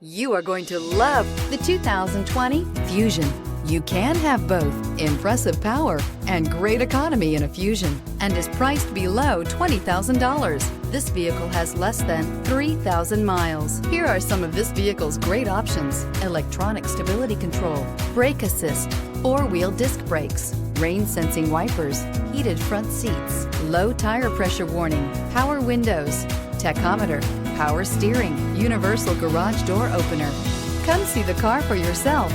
You are going to love the 2020 Fusion. You can have both impressive power and great economy in a Fusion and is priced below $20,000. This vehicle has less than 3,000 miles. Here are some of this vehicle's great options: electronic stability control, brake assist, four-wheel disc brakes, rain sensing wipers, heated front seats, low tire pressure warning, power windows, tachometer, power steering, universal garage door opener. Come see the car for yourself.